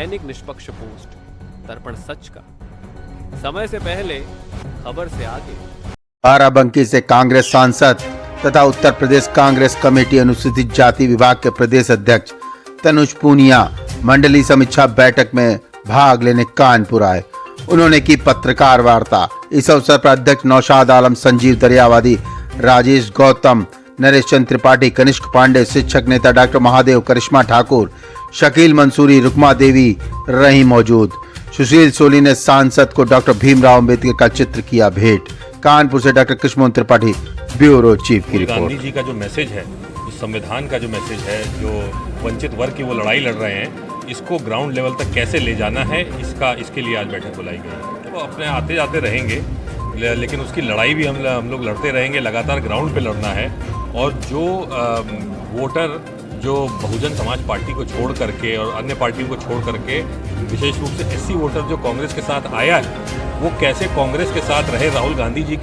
दैनिक निष्पक्ष पोस्ट, दर्पण सच का, समय से पहले, खबर से आगे। बाराबंकी से कांग्रेस सांसद तथा उत्तर प्रदेश कांग्रेस कमेटी अनुसूचित जाति विभाग के प्रदेश अध्यक्ष तनुज पूनिया मंडली समीक्षा बैठक में भाग लेने कानपुर आए। उन्होंने की पत्रकार वार्ता। इस अवसर पर अध्यक्ष नौशाद आलम, संजीव दरियावादी, राजेश गौतम, नरेश चंद्र त्रिपाठी, कनिष्क पांडे, शिक्षक नेता डॉक्टर महादेव, करिश्मा ठाकुर, शकील मंसूरी, रुकमा देवी रही मौजूद। सुशील सोली ने सांसद को डॉक्टर भीमराव अंबेडकर का चित्र किया भेंट। कानपुर से doctor Krishnamohan Tripathi, bureau chief की रिपोर्ट। गांधी जी का जो मैसेज है, जो संविधान का जो मैसेज है, जो वंचित वर्ग की वो लड़ाई लड़ रहे हैं, इसको ग्राउंड लेवल तक कैसे ले जाना है, इसके लिए आज बैठक बुलाई गई है। वो अपने आते जाते रहेंगे, लेकिन उसकी लड़ाई भी हम लोग लड़ते रहेंगे, लगातार ग्राउंड पे लड़ना है। और जो वोटर जो बहुजन समाज पार्टी को छोड़ करके और अन्य पार्टियों को छोड़ करके विशेष रूप से एससी वोटर जो कांग्रेस के साथ आया है, वो कैसे कांग्रेस के साथ रहे। राहुल गांधी जी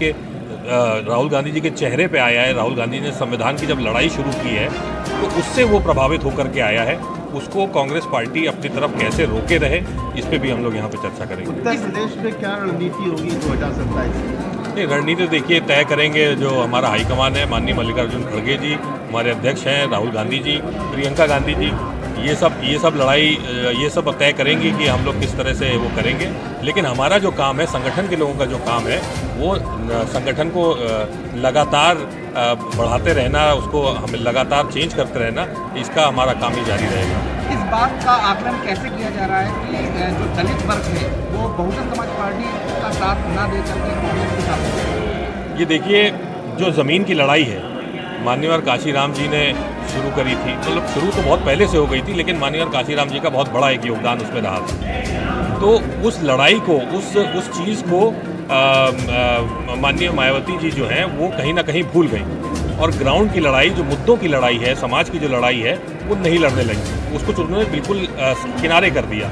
के चेहरे पे आया है। राहुल गांधी ने संविधान की जब लड़ाई शुरू की है तो उससे वो प्रभावित होकर के आया है। उसको कांग्रेस पार्टी अपनी तरफ कैसे रोके रहे, इस पे भी हम लोग यहाँ पे चर्चा करेंगे। उत्तर प्रदेश में क्या रणनीति होगी 2027? रणनीति देखिए तय करेंगे जो हमारा हाईकमान है, माननीय मल्लिकार्जुन खड़गे जी हमारे अध्यक्ष हैं, राहुल गांधी जी, प्रियंका गांधी जी, ये सब लड़ाई ये सब तय करेंगे कि हम लोग किस तरह से वो करेंगे। लेकिन हमारा जो काम है, संगठन के लोगों का जो काम है, वो संगठन को लगातार बढ़ाते रहना, उसको हम लगातार चेंज करते रहना, इसका हमारा काम ही जारी रहेगा। इस बात का आकलन कैसे किया जा रहा है कि जो दलित वर्ग है वो बहुजन समाज पार्टी का साथ ना दे करके कांग्रेस के साथ? ये देखिए, जो ज़मीन की लड़ाई है, माननीय काशीराम जी ने शुरू करी थी। मतलब शुरू तो बहुत पहले से हो गई थी, लेकिन माननीय काशीराम जी का बहुत बड़ा एक योगदान उसमें रहा था। तो उस लड़ाई को, उस चीज़ को माननीय मायावती जी जो हैं वो कहीं ना कहीं भूल गई और ग्राउंड की लड़ाई, जो मुद्दों की लड़ाई है, समाज की जो लड़ाई है, वो नहीं लड़ने लगी। उसको उन्होंने बिल्कुल किनारे कर दिया।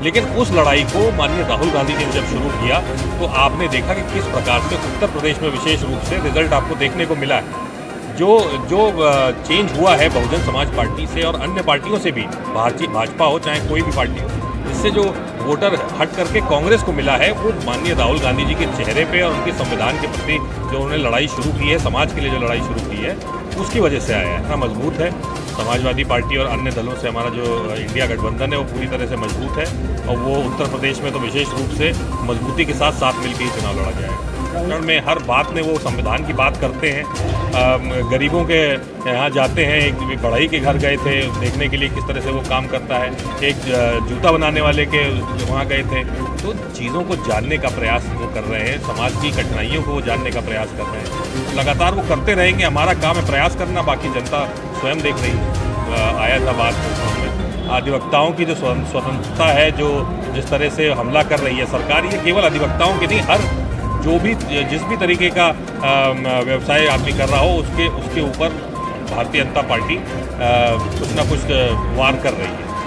लेकिन उस लड़ाई को माननीय राहुल गांधी जी ने जब शुरू किया तो आपने देखा कि किस प्रकार से उत्तर प्रदेश में विशेष रूप से रिजल्ट आपको देखने को मिला है। जो चेंज हुआ है बहुजन समाज पार्टी से और अन्य पार्टियों से भी, भाजपा हो चाहे कोई भी पार्टी हो, इससे जो वोटर हट करके कांग्रेस को मिला है, वो माननीय राहुल गांधी जी के चेहरे पे और उनके संविधान के प्रति जो उन्होंने लड़ाई शुरू की है, समाज के लिए जो लड़ाई शुरू की है, उसकी वजह से आया है। इतना मजबूत है। समाजवादी पार्टी और अन्य दलों से हमारा जो इंडिया गठबंधन है वो पूरी तरह से मजबूत है और वो उत्तर प्रदेश में तो विशेष रूप से मजबूती के साथ मिलकर ही चुनाव लड़ा जाएगा। कारण में हर बात में वो संविधान की बात करते हैं। गरीबों के यहाँ जाते हैं, एक बढ़ई के घर गए थे देखने के लिए किस तरह से वो काम करता है, एक जूता बनाने वाले के वहाँ गए थे। तो चीज़ों को जानने का प्रयास वो कर रहे हैं, समाज की कठिनाइयों को वो जानने का प्रयास कर रहे हैं। लगातार वो करते रहेंगे। हमारा काम है प्रयास करना, बाकी जनता स्वयं देख रही है। आया था बात अधिवक्ताओं की जो स्वतंत्रता है, जो जिस तरह से हमला कर रही है सरकार, ये केवल अधिवक्ताओं की नहीं, हर जिस भी तरीके का व्यवसाय आदमी कर रहा हो उसके ऊपर भारतीय जनता पार्टी कुछ ना कुछ वार कर रही है।